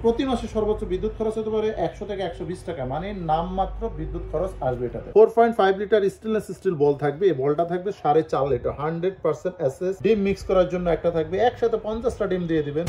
প্রতি মাসে সর্বোচ্চ বিদ্যুৎ খরচ হতে পারে 100 থেকে 120 টাকা, মানে নামমাত্র বিদ্যুৎ খরচ আসবে এটাতে। 4.5 লিটার স্টেনলেস স্টিল বল থাকবে। এই বলটা থাকবে 4.5 লিটার, 100% এসএস। ডিম মিক্স করার জন্য একটা থাকবে, একসাথে 50টা ডিম দিয়ে দিবেন।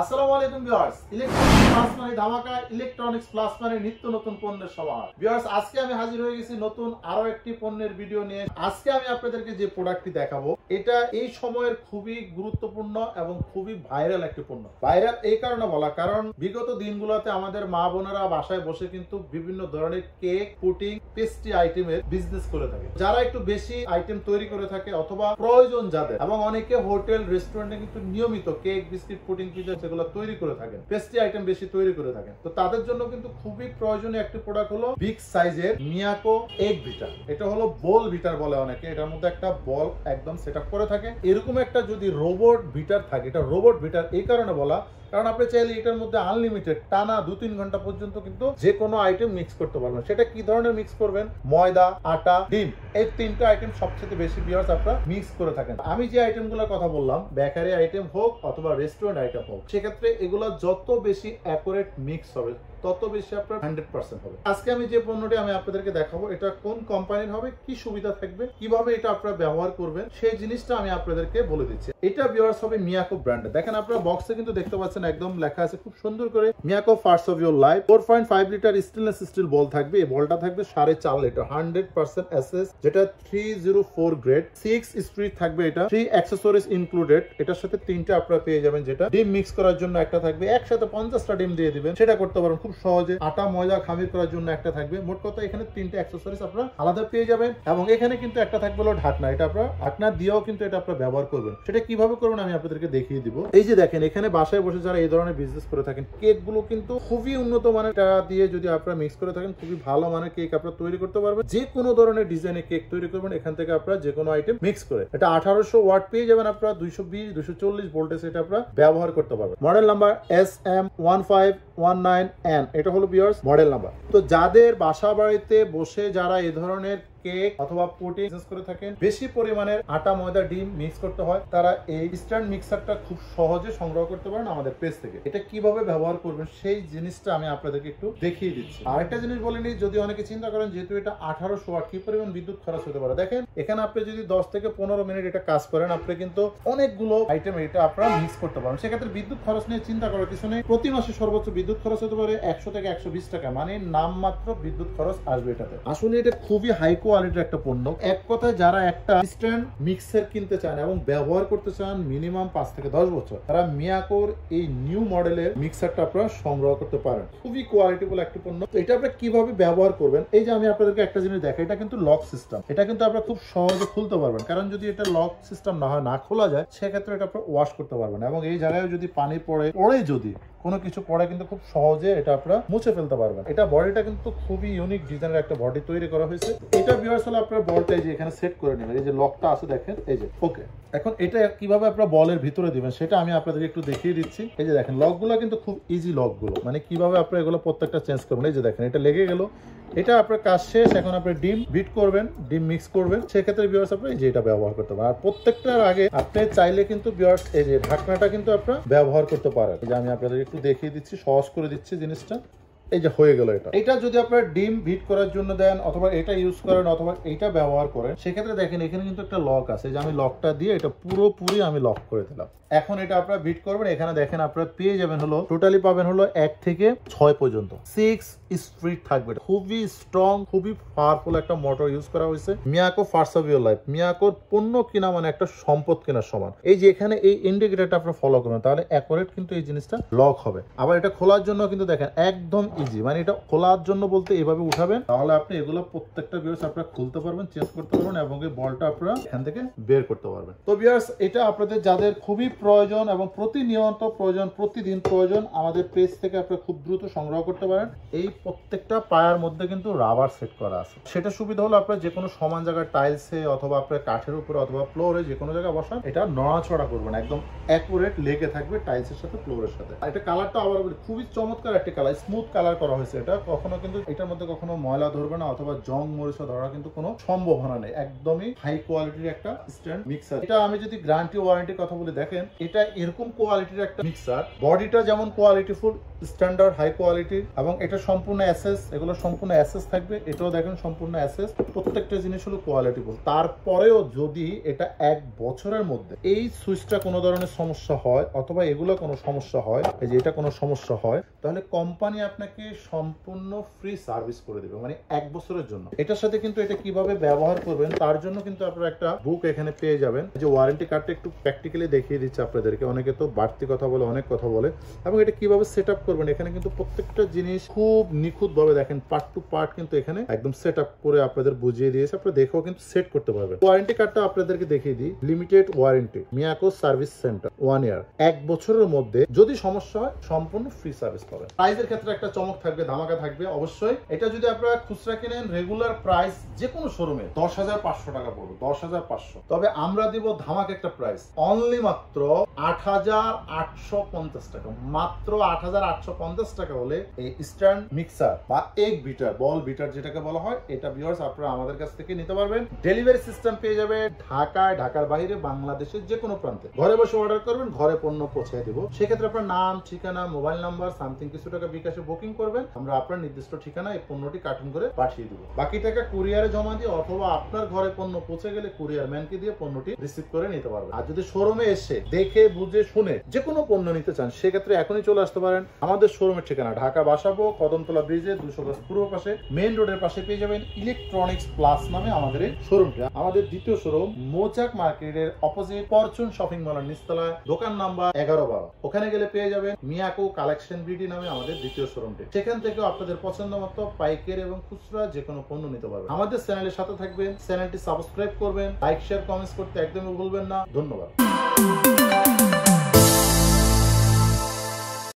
আসসালামু আলাইকুম ভিউয়ার্স, ইলেকট্রনিক্স প্লাস মানে ধামাকা, ইলেকট্রনিক্স প্লাস মানে নিত্য নতুন পণ্যের সমাহার। ভিউয়ার্স, আজকে আমি হাজির হয়ে গেছি নতুন আরো একটি পণ্যের ভিডিও নিয়ে। আজকে আমি আপনাদেরকে যে প্রোডাক্টটি দেখাবো, এটা এই সময়ের খুবই গুরুত্বপূর্ণ এবং খুবই ভাইরাল একটি পণ্য। ভাইরাল এই কারণে বলা, কারণ বিগত দিনগুলোতে আমাদের মা বোনেরা বাসায় বসে কিন্তু বিভিন্ন ধরনের কেক, পুডিং, পেস্ট্রি আইটেমের বিজনেস করে থাকে। যারা একটু বেশি আইটেম তৈরি করে থাকে অথবা প্রয়োজন যাদের, এবং অনেকে হোটেল রেস্টুরেন্টে কিন্তু নিয়মিত কেক, বিস্কিট, পুডিং, পিজা সেগুলো তৈরি করে থাকেন, পেস্ট্রি আইটেম বেশি তৈরি করে থাকেন। তো তাদের জন্য কিন্তু খুবই প্রয়োজনীয় একটি প্রোডাক্ট হলো বিগ সাইজের মিয়াকো এগ বিটার। এটা হলো বল বিটার বলে অনেকে। এটার মধ্যে একটা বল একদম সেটআপ করে থাকে। এরকম একটা যদি রোবট বিটার থাকে, এটা রোবট বিটার এই কারণে বলা, কারণ আপনি চাইলে এটার মধ্যে আনলিমিটেড টানা 2-3 ঘন্টা পর্যন্ত কিন্তু যে কোনো আইটেম মিক্স করতে পারবেন। সেটা কি ধরনের মিক্স করবেন? ময়দা, আটা, ডিম, এই তিনটা আইটেম সবচেয়ে বেশি ভিউয়ার্স আপনারা মিক্স করে থাকেন। আমি যে আইটেমগুলোর কথা বললাম, বেকারি আইটেম হোক অথবা রেস্টুরেন্ট আইটেম হোক, সেক্ষেত্রে এগুলো যত বেশি অ্যাকুরেট মিক্স হবে তত বেশি আপনার 100% হবে। আজকে আমি যে পণ্যটি আমি আপনাদেরকে দেখাবো, এটা কোন কোম্পানির হবে, কি সুবিধা থাকবে, কিভাবে এটা আপনারা ব্যবহার করবেন, সেই জিনিসটা আমি আপনাদেরকে বলে দিচ্ছি। এটা ভিউয়ার্স হবে মিয়াকো ব্র্যান্ডের। দেখেন আপনারা বক্সে কিন্তু দেখতে পাচ্ছেন একদম লেখা আছে খুব সুন্দর করে, Miyako first of your life. 4.5 litre stainless steel বল থাকবে। এই বলটা থাকবে 4.5 লিটার, 100% এসএস, যেটা 304 গ্রেড। 6 স্পিড থাকবে এটা, 3 অ্যাকসেসরিজ ইনক্লুডেড। এটার সাথে 3টা আপনারা পেয়ে যাবেন, যেটা ডিম মিক্স করার জন্য একটা থাকবে, একসাথে 50টা ডিম দিয়ে দিবেন, সেটা করতে পারেন খুব সহজে। আটা, ময়দা খামির করার জন্য একটা থাকবে। মোট কথা এখানে 3টে অ্যাকসেসরিজ আপনারা আলাদা পেয়ে যাবেন। এবং এখানে কিন্তু একটা থাকবে হলো ঢাকনা। এটা আপনারা ঢাকনা দিয়েও কিন্তু এটা আপনারা ব্যবহার করবেন। সেটা কিভাবে করবেন আমি আপনাদেরকে দেখিয়ে দিব। এই যে দেখেন, এখানে বাসায় বসে যারা এই ধরনের বিজনেস করে থাকেন, কেক গুলো কিন্তু খুবই উন্নত মানের দিয়ে যদি আপনারা মিক্স করে থাকেন, খুবই ভালো মানের কেক আপনারা তৈরি করতে পারবেন। যে কোনো ধরনের ডিজাইনের কেক তৈরি করবেন এখান থেকে আপনারা যে কোনো আইটেম মিক্স করে। এটা 1800 ওয়াট পেয়ে যাবেন আপনারা, 220-240 ভোল্টেজ এটা আপনারা ব্যবহার করতে পারবেন। মডেল নাম্বার SM1519N, এটা হলো ভিউয়ার্স মডেল নাম্বার। তো যাদের বাসা বাড়িতে বসে যারা এই ধরনের কেক অথবা পুডিং করে থাকেন, বেশি পরিমাণের আটা, ময়দা, ডিম মিক্স করতে হয়, তারা এই ইনস্ট্যান্ট মিক্সারটা খুব সহজে সংগ্রহ করতে পারেন আমাদের পেজ থেকে। এটা কিভাবে ব্যবহার করবেন সেই জিনিসটা আমি আপনাদেরকে একটু দেখিয়ে দিচ্ছি। আরেকটা জিনিস বলিনি, যদি অনেকে চিন্তা করেন যেহেতু এটা 1800 ওয়াট, কি পরিমাণ বিদ্যুৎ খরচ হতে পারে। দেখেন, এখানে আপনি যদি 10 থেকে 15 মিনিট এটা কাজ করেন, আপনি কিন্তু অনেকগুলো আইটেম এটা আপনারা মিক্স করতে পারেন। সেক্ষেত্রে বিদ্যুৎ খরচ নিয়ে চিন্তা করার কিছু নেই। প্রতি মাসে সর্বোচ্চ বিদ্যুৎ খরচ হতে পারে 100 থেকে 120 টাকা, মানে নামমাত্র বিদ্যুৎ খরচ আসবে এটাতে। আসলে এটা খুবই হাই কোয়ালিটির একটা পণ্য। এক কথায় যারা একটা ইনস্ট্যান্ট মিক্সার কিনতে চান এবং ব্যবহার করতে চান মিনিমাম 5 থেকে 10 বছর, তারা মিয়াকোর এই নিউ মডেলের মিক্সারটা আপনারা সংগ্রহ করতে পারেন। খুবই কোয়ালিটিফুল একটা পণ্য। তো এটা আপনারা কিভাবে ব্যবহার করবেন, এই যে আমি আপনাদেরকে একটা জিনিস দেখাই, এটা কিন্তু লক সিস্টেম। এটা কিন্তু আপনারা খুব সহজে খুলতে পারবেন, কারণ যদি এটা লক সিস্টেম না হয়, না খোলা যায়, সেক্ষেত্রে এটা আপনারা ওয়াশ করতে পারবেন। এবং এই জায়গায় যদি পানি পড়ে যদি কোনো কিছু পড়ে, কিন্তু খুব সহজে এটা আপনারা মুছে ফেলতে পারবেন। এটা বডিটা কিন্তু খুবই ইউনিক ডিজাইনের একটা বডি তৈরি করা হয়েছে। এটা ভিউয়ার্স হলো আপনার বলটা এই যে এখানে সেট করে নেবেন। এই যে লকটা আছে দেখেন, এই যে ওকে। এখন এটা কিভাবে আপনারা বলের ভিতরে দিবেন সেটা আমি আপনাদেরকে একটু দেখিয়ে দিচ্ছি। এই যে দেখেন, লকগুলো কিন্তু খুব ইজি লকগুলো, মানে কিভাবে আপনারা এগুলো প্রত্যেকটা চেঞ্জ করবেন। এই যে দেখেন, এটা লেগে গেল, এটা আপনার কাজ শেষ। এখন আপনি ডিম বিট করবেন, ডিম মিক্স করবেন, সেক্ষেত্রে ভিউয়ার্স আপনি এই যে এটা ব্যবহার করতে পারেন। আর প্রত্যেকটার আগে আপনি চাইলে কিন্তু ভিউয়ার্স এই যে ঢাকনাটা কিন্তু আপনারা ব্যবহার করতে পারেন। এই যে আমি আপনাদের একটু দেখিয়ে দিচ্ছি, সহজ করে দিচ্ছি জিনিসটা। এই যে হয়ে গেল। এটা যদি আপনার ডিম বিট করার জন্য দেন অথবা এটা ইউজ করেন অথবা এটা ব্যবহার করেন, সেক্ষেত্রে দেখেন এখানে কিন্তু একটা লক আছে, যে আমি লকটা দিয়ে এটা পুরোপুরি আমি লক করে দিলাম। এখন এটা আপনারা বিট করবেন। এখানে দেখেন আপনারা পেয়ে যাবেন হলো, টোটালি পাবেন হলো 1 থেকে 6 পর্যন্ত 6 স্পিড থাকবে। খুবই স্ট্রং, খুবই পাওয়ারফুল একটা মোটর ইউজ করা হয়েছে। Miyako first of your life, মিয়াকোর পণ্য কিনা মানে একটা সম্পদ কেনার সমান। এই যে এখানে এই ইন্ডিকেটরটা আপনারা ফলো করবেন, তাহলে অ্যাকুরেট কিন্তু এই জিনিসটা লক হবে। আবার এটা খোলার জন্য কিন্তু দেখেন একদম ইজি, মানে এটা খোলার জন্য বলতে এভাবে উঠাবেন, তাহলে আপনি এগুলো প্রত্যেকটা ভিউয়ার্স আপনারা খুলতে পারবেন, চেঞ্জ করতে পারবেন এবং এই বলটা আপনারা এখান থেকে বের করতে পারবেন। তো ভিউয়ার্স, এটা আপনাদের যাদের খুবই প্রয়োজন এবং প্রতিনিয়ত প্রয়োজন, প্রতিদিন প্রয়োজন, আমাদের পেজ থেকে আপনারা খুব দ্রুত সংগ্রহ করতে পারেন। এই প্রত্যেকটা পায়ার মধ্যে কিন্তু রাবার সেট করা আছে। সেটা সুবিধা হলো আপনারা যে কোনো সমান জায়গায় টাইলসে অথবা আপনার কাঠের উপরে অথবা ফ্লোরে যে কোনো জায়গায় বসান, এটা নড়াচড়া করবেন, একদম অ্যাকুরেট লেগে থাকবে টাইলসের সাথে, ফ্লোরের সাথে। এটা কালারটা আবার খুবই চমৎকার একটা কালার, স্মুথ কালার কালার করা হয়েছে, এটা কখনো কিন্তু এটার মধ্যে কখনো ময়লা ধরবে না অথবা জং মরিচা ধরার কিন্তু কোনো সম্ভাবনা নেই। একদমই হাই কোয়ালিটির একটা স্ট্যান্ড মিক্সার। এটা আমি যদি গ্যারান্টি ওয়ারেন্টির কথা বলে দেখেন, এটা এরকম কোয়ালিটির একটা মিক্সার, বডিটা যেমন কোয়ালিটিফুল, স্ট্যান্ডার্ড হাই কোয়ালিটির, এবং এটা সম্পূর্ণ অ্যাসেস, এগুলো সম্পূর্ণ অ্যাসেস থাকবে। এটাও দেখেন সম্পূর্ণ অ্যাসেস, প্রত্যেকটা জিনিস হলো কোয়ালিটিফুল। তারপরেও যদি এটা 1 বছরের মধ্যে এই সুইচটা কোনো ধরনের সমস্যা হয় অথবা এগুলো কোনো সমস্যা হয়, এই যে এটা কোনো সমস্যা হয়, তাহলে কোম্পানি আপনাকে সম্পূর্ণ ফ্রি সার্ভিস করে দেবে, মানে 1 বছরের জন্য। এটার সাথে কিন্তু এটা কিভাবে ব্যবহার করবেন তার জন্য কিন্তু আপনারা একটা বুক এখানে পেয়ে যাবেন। যে ওয়ারেন্টি কার্ডটা একটু প্র্যাকটিক্যালি দেখিয়ে দিচ্ছে আপনাদেরকে। অনেকে তো বাড়তি কথা বলে, অনেক কথা বলে, এবং এটা কিভাবে সেট আপ করবেন এখানে কিন্তু প্রত্যেকটা জিনিস খুব নিখুঁত ভাবে দেখেন, পার্ট টু পার্ট কিন্তু এখানে একদম সেট আপ করে আপনাদের বুঝিয়ে দিয়েছে। আপনারা দেখেও কিন্তু সেট করতে পারবেন। ওয়ারেন্টি কার্ডটা আপনাদেরকে দেখিয়ে দিই। Limited warranty, Miyako service centre, 1 ইয়ার, 1 বছরের মধ্যে যদি সমস্যা হয় সম্পূর্ণ ফ্রি সার্ভিস পাবেন। প্রাইসের ক্ষেত্রে একটা চমক থাকবে, ধামাকা থাকবে অবশ্যই। এটা যদি আপনারা খুচরা কিনেন, রেগুলার প্রাইস যে কোনো শোরুমে 10,500 টাকা পড়বে, 10,500। তবে আমরা দিব ধামাকা একটা প্রাইস, অনলি মাত্র 8,850 টাকা। মাত্র 8,850 টাকা হলে এই স্ট্যান্ড মিক্সার বা এগ বিটার, বল বিটার যেটাকে বলা হয়, এটা ভিউয়ার্স আপনারা আমাদের কাছ থেকে নিতে পারবেন। ডেলিভারি সিস্টেম পেয়ে যাবে ঢাকায়, ঢাকার বাইরে, বাংলাদেশের যে কোনো প্রান্তে। ঘরে বসে অর্ডার করবেন, ঘরে পণ্য পৌঁছে দেব। সেক্ষেত্রে আপনার নাম, ঠিকানা, মোবাইল নাম্বার, সামথিং কিছু টাকা বিকাশে বুকিং করবেন, আমরা আপনার নির্দিষ্ট ঠিকানা এই পণ্যটি কার্টুন করে পাঠিয়ে দেবো। বাকি টাকা কুরিয়ারে জমা দিয়ে অথবা আপনার ঘরে পণ্য পৌঁছে গেলে কুরিয়ার ম্যানকে দিয়ে পণ্যটি রিসিভ করে নিতে পারবেন। আর যদি শোরুমে এসে দেখে বুঝে শুনে যে কোনো পণ্য নিতে চান, সেক্ষেত্রে এখনই চলে আসতে পারেন। আমাদের শোরুমের ঠিকানা ঢাকা বাসাবো, কদমতলা ব্রিজে 200 গজ পূর্ব পাশে, মেইন রোডের পাশে পেয়ে যাবেন ইলেকট্রনিক্স প্লাস নামে আমাদের এই শোরুমটা। আমাদের দ্বিতীয় শোরুম মৌচাক মার্কেটের অপোজিট ফরচুন শপিং মলের নিচতলায়, দোকান নাম্বার 11-12। ওখানে গেলে পেয়ে যাবেন মিয়াকো কালেকশন বিডি নামে আমাদের দ্বিতীয় শোরুমটি। সেখান থেকে আপনাদের পছন্দ মতো পাইকারি এবং খুচরা যে কোনো পণ্য নিতে পারবেন। আমাদের চ্যানেলের সাথে থাকবেন, চ্যানেলটি সাবস্ক্রাইব করবেন, লাইক শেয়ার কমেন্টস করতে একদমই ভুলবেন না। ধন্যবাদ।